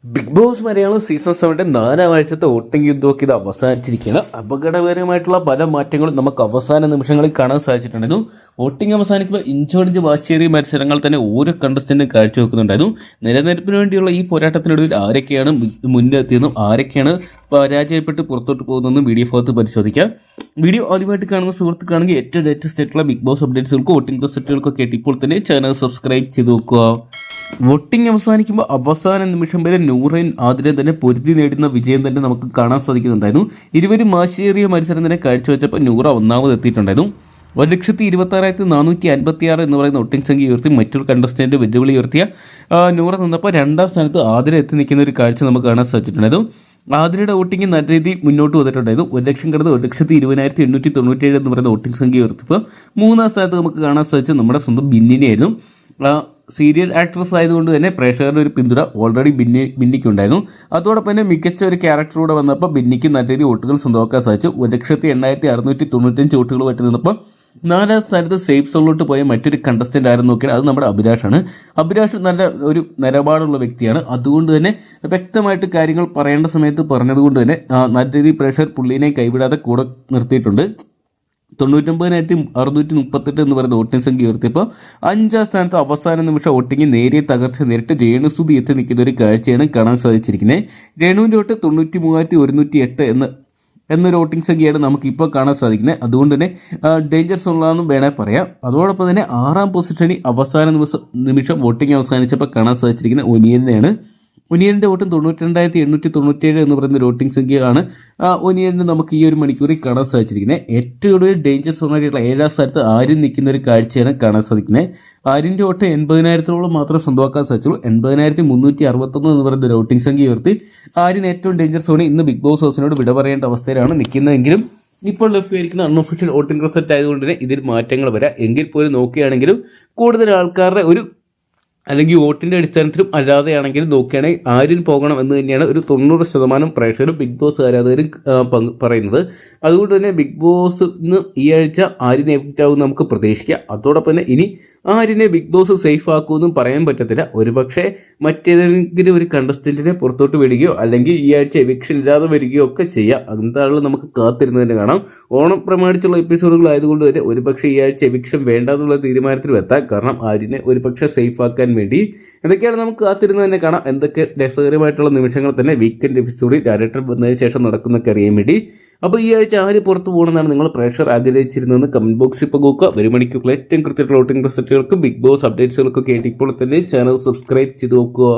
Big boss Malayalam season 7 4-ാം ആഴ്ചത്തെ voting യുദ്ധമൊക്കെ ഇത് അവസാനിച്ചിരിക്കുകയാണ്. അപകടകരമായിട്ടുള്ള പല മാറ്റങ്ങളും നമുക്ക് അവസാന നിമിഷങ്ങളിൽ കാണാൻ സാധിച്ചിട്ടുണ്ടായിരുന്നു. വോട്ടിംഗ് അവസാനിക്കുമ്പോൾ ഇഞ്ചോടിഞ്ച് വാശിയേറിയ മത്സരങ്ങൾ തന്നെ ഓരോ കണ്ടസ്റ്റന്റും കാഴ്ചവെക്കുന്നുണ്ടായിരുന്നു. നിലനിൽപ്പിന് വേണ്ടിയുള്ള ഈ പോരാട്ടത്തിനൊടുവിൽ ആരൊക്കെയാണ് മുന്നിലെത്തിയെന്നും ആരൊക്കെയാണ് പരാജയപ്പെട്ട് പുറത്തോട്ട് പോകുന്നതെന്നും വീഡിയോ ഭാഗത്ത് പരിശോധിക്കാം. വീഡിയോ ആദ്യമായിട്ട് കാണുന്ന സുഹൃത്തുക്കാണെങ്കിൽ ഏറ്റവും ലേറ്റസ്റ്റ് ആയിട്ടുള്ള ബിഗ് ബോസ് അപ്ഡേറ്റ്സുകൾക്കും വോട്ടിംഗ് റിസൾട്ടുകൾക്കൊക്കെ ആയിട്ട് ഇപ്പോൾ തന്നെ ചാനൽ സബ്സ്ക്രൈബ് ചെയ്ത് നോക്കുക. വോട്ടിംഗ് അവസാനിക്കുമ്പോൾ അവസാന നിമിഷം വരെ നൂറയും ആതിരയും തന്നെ പൊരുതി നേടുന്ന വിജയം തന്നെ നമുക്ക് കാണാൻ സാധിക്കുന്നുണ്ടായിരുന്നു. ഇരുവരും വാശിയേറിയ മത്സരം തന്നെ കാഴ്ചവെച്ചപ്പോൾ നൂറ ഒന്നാമത് എത്തിയിട്ടുണ്ടായിരുന്നു. 1,26,456 എന്ന് പറയുന്ന വോട്ടിംഗ് സംഖ്യ ഉയർത്തി മറ്റൊരു കണ്ടസ്റ്റന്റ് വെല്ലുവിളി ഉയർത്തിയ നൂറ നിന്നപ്പോൾ 2ാം സ്ഥാനത്ത് ആതിര എത്തി നിൽക്കുന്ന ഒരു കാഴ്ച നമുക്ക് കാണാൻ സാധിച്ചിട്ടുണ്ടായിരുന്നു. ആതിരയുടെ വോട്ടിംഗ് നല്ല രീതിയിൽ മുന്നോട്ട് വന്നിട്ടുണ്ടായിരുന്നു. 1,00,000 കടന്ന് 1,20,897 എന്ന് പറയുന്ന വോട്ടിംഗ് സംഖ്യ ഉയർത്തിയപ്പോൾ 3ാം സ്ഥാനത്ത് നമുക്ക് കാണാൻ സാധിച്ചത് നമ്മുടെ സ്വന്തം ബിന്നിനെയായിരുന്നു. സീരിയൽ ആക്ട്രസ് ആയതുകൊണ്ട് തന്നെ പ്രേക്ഷകരുടെ ഒരു പിന്തുണ ഓൾറെഡി ബിന്നിക്കുണ്ടായിരുന്നു. അതോടൊപ്പം തന്നെ മികച്ച ഒരു ക്യാരക്ടറൂടെ വന്നപ്പോൾ ബിന്നിക്ക് നല്ല രീതിയിൽ വോട്ടുകൾ സ്വന്തമാക്കാൻ സാധിച്ചു. 1,08,695 വോട്ടുകളുമായിട്ട് നിന്നപ്പോൾ 4ാം സ്ഥാനത്ത് സേഫ് സോണിലോട്ട് പോയ മറ്റൊരു കണ്ടസ്റ്റന്റ് ആരെന്ന് നോക്കിയാൽ അത് നമ്മുടെ അഭിലാഷാണ്. അഭിലാഷ് നല്ല ഒരു നിലപാടുള്ള വ്യക്തിയാണ്. അതുകൊണ്ട് തന്നെ വ്യക്തമായിട്ട് കാര്യങ്ങൾ പറയേണ്ട സമയത്ത് പറഞ്ഞതുകൊണ്ട് തന്നെ നല്ല രീതിയിൽ പ്രേക്ഷകർ പുള്ളിനെ കൈവിടാതെ കൂടെ നിർത്തിയിട്ടുണ്ട്. 99,638 എന്ന് പറയുന്ന വോട്ടിംഗ് സംഖ്യ ഉയർത്തിയപ്പോൾ 5ാം സ്ഥാനത്ത് അവസാന നിമിഷം വോട്ടിംഗ് നേരിയ തകർച്ച നേരിട്ട് രേണുസുതി എത്തി നിൽക്കുന്ന ഒരു കാഴ്ചയാണ് കാണാൻ സാധിച്ചിരിക്കുന്നത്. രേണുവിൻ്റെ വോട്ട് 93,108 എന്നൊരു വോട്ടിംഗ് സംഖ്യയാണ് നമുക്കിപ്പോൾ കാണാൻ സാധിക്കുന്നത്. അതുകൊണ്ട് തന്നെ ഡേഞ്ചർ സോണിലാണെന്നും വേണേൽ പറയാം. അതോടൊപ്പം തന്നെ 6ാം പൊസിഷനിൽ അവസാന നിമിഷം വോട്ടിംഗ് അവസാനിച്ചപ്പോൾ കാണാൻ സാധിച്ചിരിക്കുന്ന ഒനിയനെയാണ്. ഒനിയലിൻ്റെ വോട്ടും 92,897 എന്ന് പറയുന്ന ഒരു വോട്ടിംഗ് സംഖ്യയാണ് ഒനിയലിന് നമുക്ക് ഈ ഒരു മണിക്കൂറിൽ കാണാൻ സാധിച്ചിരിക്കുന്നത്. ഏറ്റവും കൂടുതൽ ഡേഞ്ചർ സോണായിട്ടുള്ള 7ാം സ്ഥാനത്ത് ആര്യൻ നിൽക്കുന്ന ഒരു കാഴ്ചയാണ് കാണാൻ സാധിക്കുന്നത്. ആര്യൻ്റെ വോട്ട് 80,000-ഓളം മാത്രം സ്വന്തമാക്കാൻ സാധിച്ചുള്ളൂ. 80,361 എന്ന് പറയുന്ന ഒരു വോട്ടിംഗ് സംഖ്യ ഉയർത്തി ആര്യൻ ഏറ്റവും ഡേഞ്ചർ സോണിൽ ഇന്ന് ബിഗ് ബോസ് ഹൗസിനോട് വിട പറയേണ്ട അവസ്ഥയിലാണ് നിൽക്കുന്നതെങ്കിലും ഇപ്പോൾ ലഭ്യമായിരിക്കുന്ന അൺഒഫീഷ്യൽ വോട്ടിംഗ് റിസൾട്ട് ആയതുകൊണ്ട് തന്നെ ഇതിൽ മാറ്റങ്ങൾ വരാം. എങ്കിൽ പോലും നോക്കുകയാണെങ്കിലും കൂടുതൽ ആൾക്കാരുടെ ഒരു അല്ലെങ്കിൽ വോട്ടിൻ്റെ അടിസ്ഥാനത്തിലും അല്ലാതെയാണെങ്കിലും നോക്കുകയാണെങ്കിൽ ആര്യൻ പോകണം എന്ന് തന്നെയാണ് ഒരു 90% പ്രേക്ഷകരും ബിഗ് ബോസ് ആരാധകരും പറയുന്നത്. അതുകൊണ്ട് തന്നെ ബിഗ് ബോസ് ഈ ആഴ്ച ആര്യനെ എഫക്റ്റ് ആകും നമുക്ക് പ്രതീക്ഷിക്കാം. അതോടൊപ്പം തന്നെ ഇനി ആര്യനെ ബിഗ് ബോസ് സേഫ് ആക്കുമെന്നും പറയാൻ പറ്റത്തില്ല. ഒരുപക്ഷെ മറ്റേതെങ്കിലും ഒരു കണ്ടസ്റ്റന്റിനെ പുറത്തോട്ട് വിടുകയോ അല്ലെങ്കിൽ ഈ ആഴ്ച എവിക്ഷൻ ഇല്ലാതെ വരികയോ ഒക്കെ ചെയ്യാം. എന്താണെങ്കിലും നമുക്ക് കാത്തിരുന്ന് തന്നെ കാണാം. ഓണം പ്രമാണിച്ചുള്ള എപ്പിസോഡുകളായതുകൊണ്ട് തന്നെ ഒരുപക്ഷെ ഈ ആഴ്ച എവിക്ഷൻ വേണ്ട എന്നുള്ള തീരുമാനത്തിലും എത്താം. കാരണം ആര്യനെ ഒരുപക്ഷെ സേഫ് ആക്കാൻ വേണ്ടി എന്തൊക്കെയാണ് നമുക്ക് കാത്തിരുന്ന് തന്നെ കാണാം. എന്തൊക്കെ രസകരമായിട്ടുള്ള നിമിഷങ്ങൾ തന്നെ വീക്കെൻഡ് എപ്പിസോഡിൽ ഡയറക്ടർ വന്നതിന് ശേഷം നടക്കുന്നൊക്കെ അറിയാൻ വേണ്ടി. അപ്പോൾ ഈ ആഴ്ച ആര് പുറത്ത് പോകണമെന്നാണ് നിങ്ങൾ പ്രേക്ഷകർ ആഗ്രഹിച്ചിരുന്നതെന്ന് കമന്റ് ബോക്സിൽ പങ്കുവെക്കുക. ഒരു മണിക്കൂർ ഏറ്റവും കൃത്യമായിട്ടുള്ള വോട്ടിംഗ് റിസൾട്ടുകൾക്കും ബിഗ് ബോസ് അപ്ഡേറ്റ്സുകൾക്കൊക്കെ ആയിട്ട് ഇപ്പോൾ തന്നെ ചാനൽ സബ്സ്ക്രൈബ് ചെയ്ത് നോക്കുക.